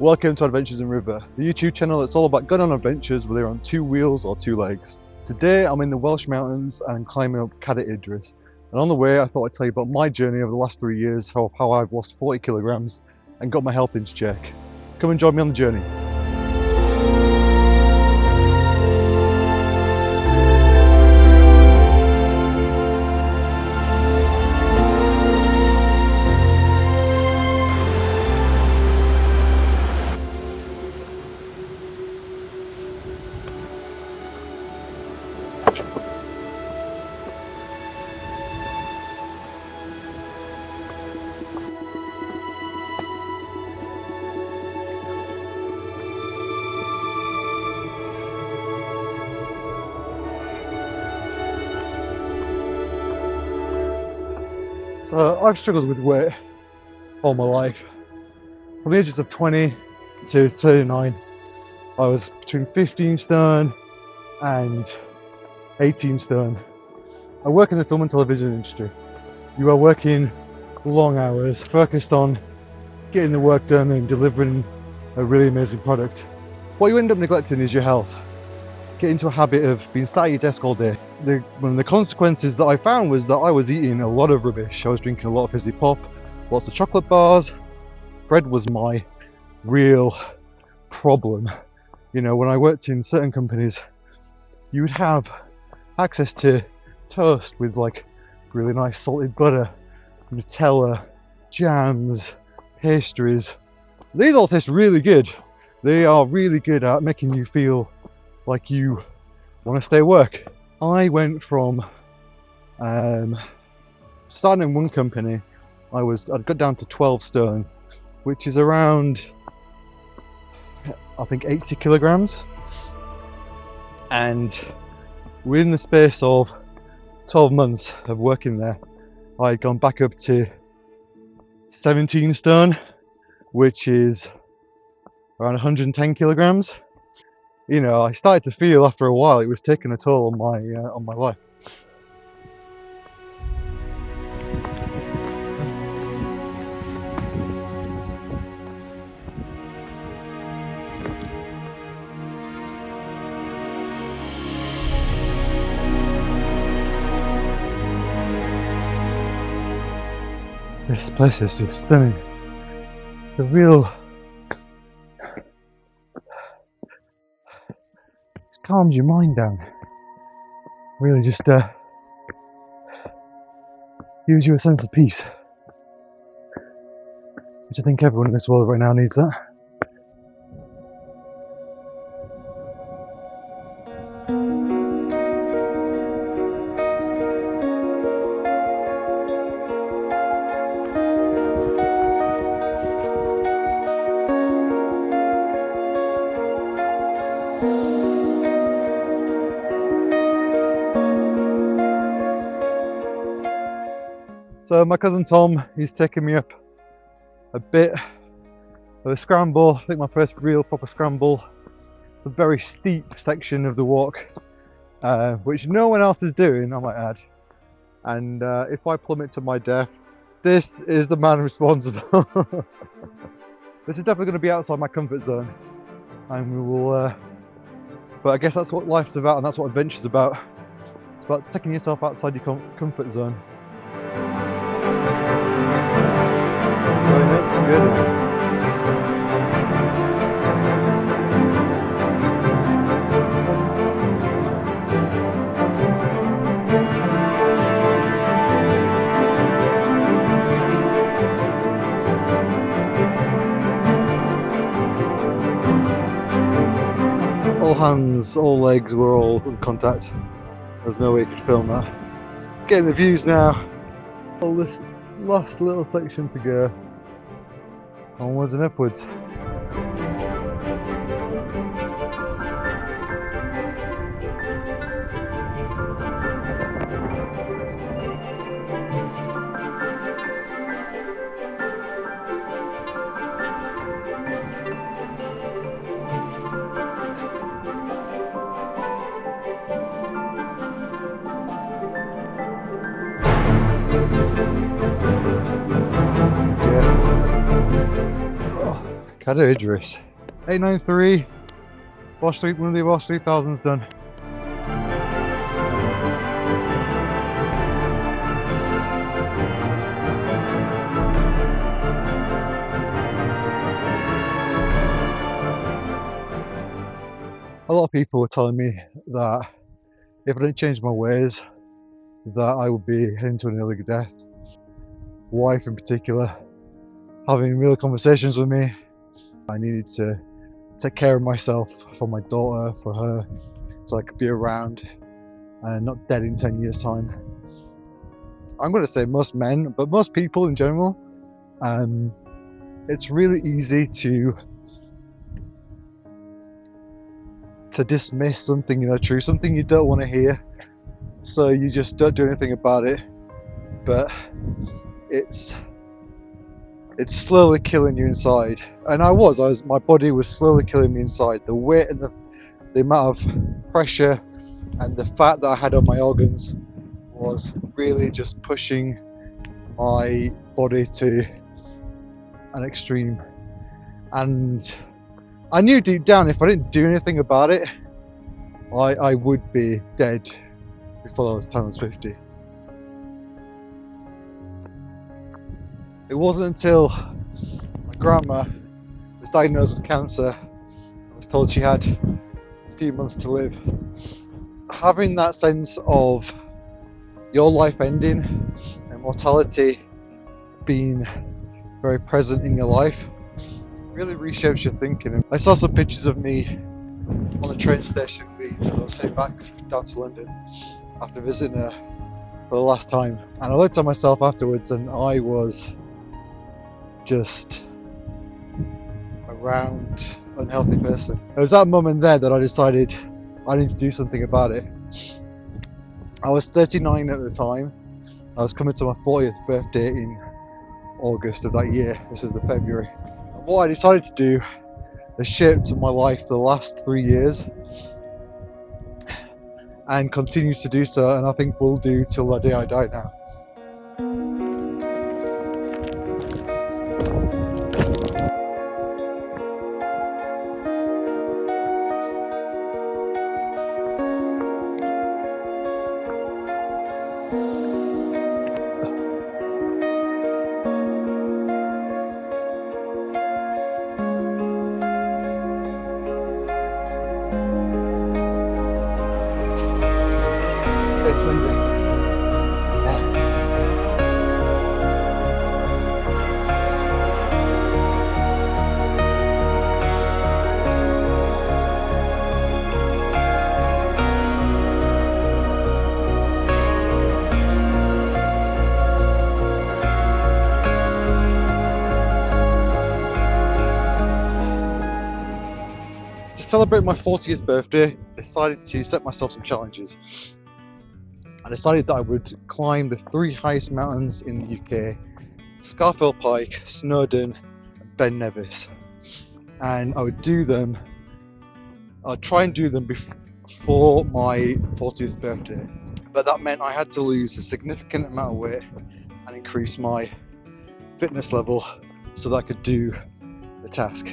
Welcome to Adventures in River, the YouTube channel that's all about going on adventures, whether on two wheels or two legs. Today I'm in the Welsh Mountains and I'm climbing up Cadet Idris. And on the way I thought I'd tell you about my journey over the last 3 years, how I've lost 40 kilograms and got my health into check. Come and join me on the journey. So I've struggled with weight all my life. From the ages of 20 to 39, I was between 15 stone and 18 stone. I work in the film and television industry. You are working long hours, focused on getting the work done and delivering a really amazing product. What you end up neglecting is your health. Get into a habit of being sat at your desk all day. One of the consequences that I found was that I was eating a lot of rubbish. I was drinking a lot of fizzy pop, lots of chocolate bars. Bread was my real problem. You know, when I worked in certain companies, you would have access to toast with like really nice salted butter, Nutella, jams, pastries. These all taste really good. They are really good at making you feel like you want to stay at work. I went from starting in one company, I'd got down to 12 stone, which is around, I think, 80 kilograms. And within the space of 12 months of working there, I had gone back up to 17 stone, which is around 110 kilograms. You know, I started to feel after a while it was taking a toll on my life. This place is just stunning. It's a real calms your mind down. Really just gives you a sense of peace. Which I think everyone in this world right now needs that. So my cousin Tom, he's taken me up a bit of a scramble. I think my first real proper scramble. It's a very steep section of the walk, which no one else is doing, I might add. And if I plummet to my death, this is the man responsible. This is definitely going to be outside my comfort zone, and we will. But I guess that's what life's about, and that's what adventure's about. It's about taking yourself outside your comfort zone. Going up together. All hands, all legs were all in contact. There's no way you could film that. Getting the views now. All this last little section to go. Onwards and upwards. Kader Idris. 893. Bosch 3, one of the Bosch 3000's done. A lot of people were telling me that if I didn't change my ways, that I would be heading to an early death. Wife in particular, having real conversations with me. I needed to take care of myself for my daughter, for her, so I could be around and not dead in 10 years' time. I'm going to say most men, but most people in general, it's really easy to dismiss something true, something you don't want to hear, so you just don't do anything about it. But it's slowly killing you inside, and my body was slowly killing me inside. The weight and the amount of pressure and the fat that I had on my organs was really just pushing my body to an extreme. And I knew deep down if I didn't do anything about it, I would be dead before I was 50. It wasn't until my grandma was diagnosed with cancer, I was told she had a few months to live. Having that sense of your life ending and mortality being very present in your life really reshapes your thinking. I saw some pictures of me on the train station in Leeds as I was heading back down to London after visiting her for the last time, and I looked at myself afterwards and I was just a round, unhealthy person. It was that moment there that I decided I need to do something about it. I was 39 at the time. I was coming to my 40th birthday in August of that year. This was the February. And what I decided to do has shaped my life for the last 3 years and continues to do so, and I think will do till the day I die now. It's windy. To celebrate my 40th birthday, I decided to set myself some challenges. I decided that I would climb the 3 highest mountains in the UK: Scafell Pike, Snowdon and Ben Nevis. And I would do them, I'd try and do them before my 40th birthday. But that meant I had to lose a significant amount of weight and increase my fitness level so that I could do the task.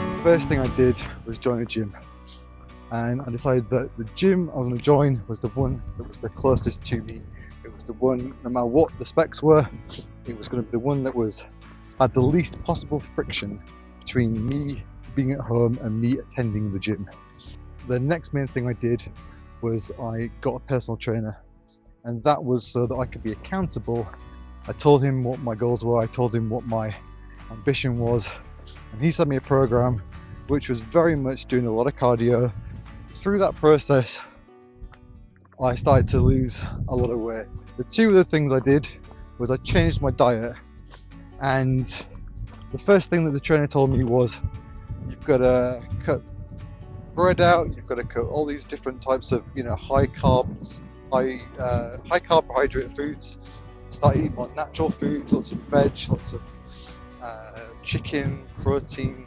The first thing I did was join a gym. And I decided that the gym I was going to join was the one that was the closest to me. It was the one, no matter what the specs were, it was going to be the one that had the least possible friction between me being at home and me attending the gym. The next main thing I did was I got a personal trainer, and that was so that I could be accountable. I told him what my goals were, I told him what my ambition was, and he sent me a program which was very much doing a lot of cardio. Through that process, I started to lose a lot of weight. The 2 other things I did was I changed my diet, and the first thing that the trainer told me was, you've got to cut bread out, you've got to cut all these different types of high carbs, high carbohydrate foods, start eating more natural foods, lots of veg, lots of chicken, protein.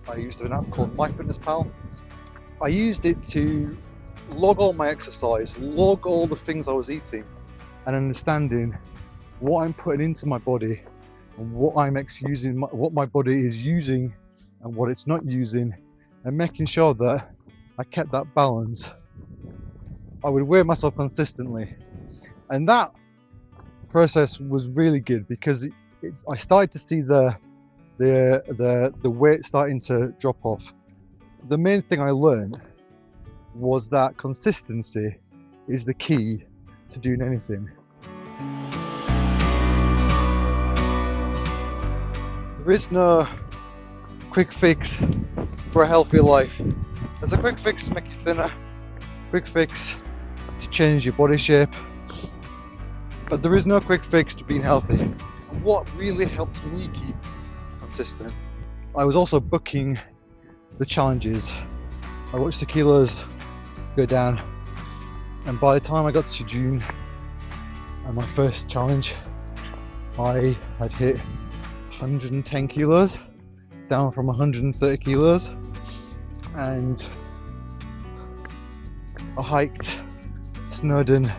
I used an app called MyFitnessPal. I used it to log all my exercise, log all the things I was eating, and understanding what I'm putting into my body and what I'm using, what my body is using and what it's not using, and making sure that I kept that balance. I would weigh myself consistently, and that process was really good because I started to see the weight starting to drop off. The main thing I learned was that consistency is the key to doing anything. There is no quick fix for a healthier life. There's a quick fix to make you thinner, quick fix to change your body shape, but there is no quick fix to being healthy. And what really helped me keep consistent, I was also booking the challenges. I watched the kilos go down, and by the time I got to June and my first challenge, I had hit 110 kilos, down from 130 kilos, and I hiked Snowdon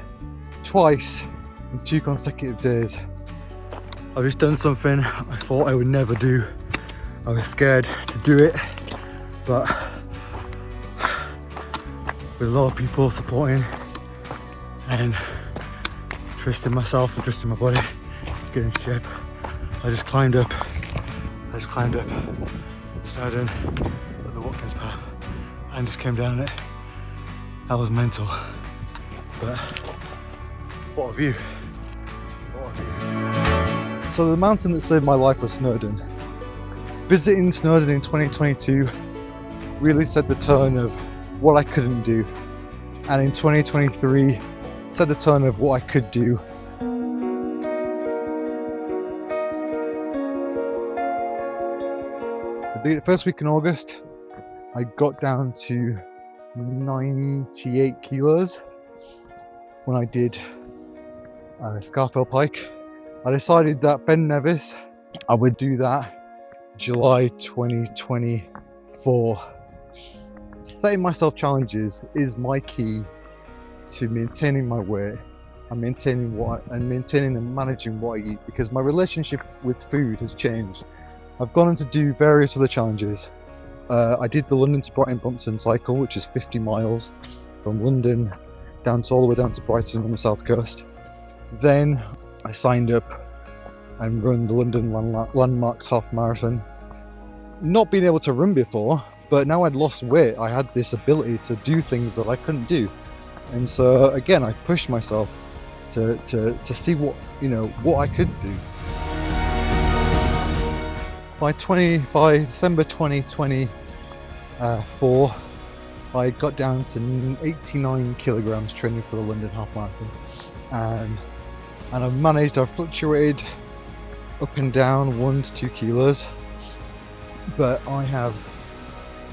twice in 2 consecutive days. I've just done something I thought I would never do. I was scared to do it, but with a lot of people supporting and trusting myself and trusting my body to get into shape, I just climbed up Snowdon at the Watkins Path and just came down it. That was mental. But what a view. So the mountain that saved my life was Snowdon. Visiting Snowdon in 2022 really set the tone of what I couldn't do, and in 2023 set the tone of what I could do. The first week in August, I got down to 98 kilos when I did Scafell Pike. I decided that Ben Nevis, I would do that July 2024. Setting myself challenges is my key to maintaining my weight and maintaining and managing what I eat, because my relationship with food has changed. I've gone on to do various other challenges. I did the London to Brighton Brompton cycle, which is 50 miles from London all the way down to Brighton on the south coast. Then I signed up and run the London Landmarks Half Marathon. Not being able to run before, but now I'd lost weight, I had this ability to do things that I couldn't do. And so again, I pushed myself to see what I could do. By December 2024, I got down to 89 kilograms training for the London Half Marathon, and I've fluctuated up and down 1 to 2 kilos, but I have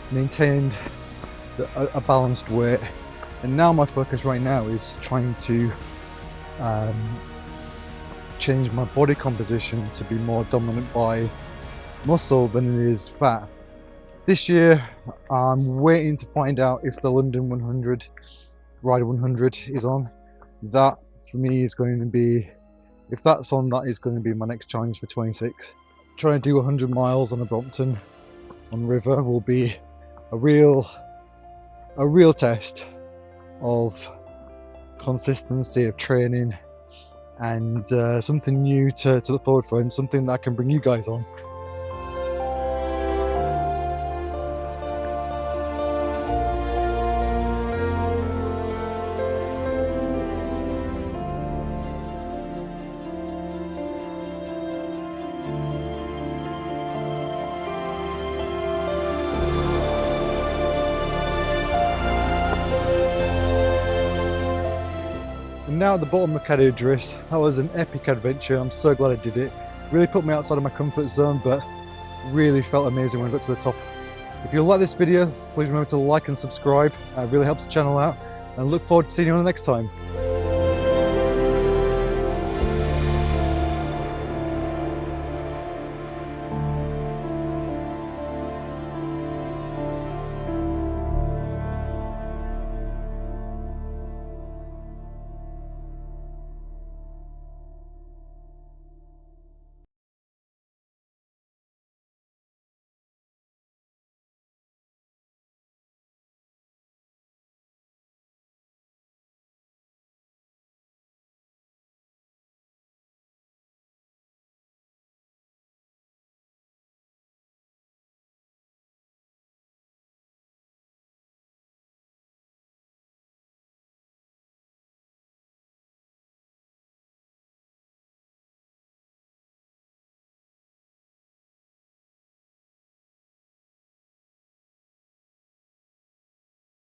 maintained a balanced weight, and now my focus right now is trying to change my body composition to be more dominant by muscle than it is fat. This year I'm waiting to find out if the London 100 Ride 100 is on. That for me is going to be, if that's on, that is going to be my next challenge for 26. Trying to do 100 miles on a Brompton on river will be a real test of consistency of training, and something new to look forward for, and something that I can bring you guys on. And now at the bottom of Cadair Idris, that was an epic adventure. I'm so glad I did it. Really put me outside of my comfort zone, but really felt amazing when I got to the top. If you like this video, please remember to like and subscribe. It really helps the channel out, and look forward to seeing you on the next time.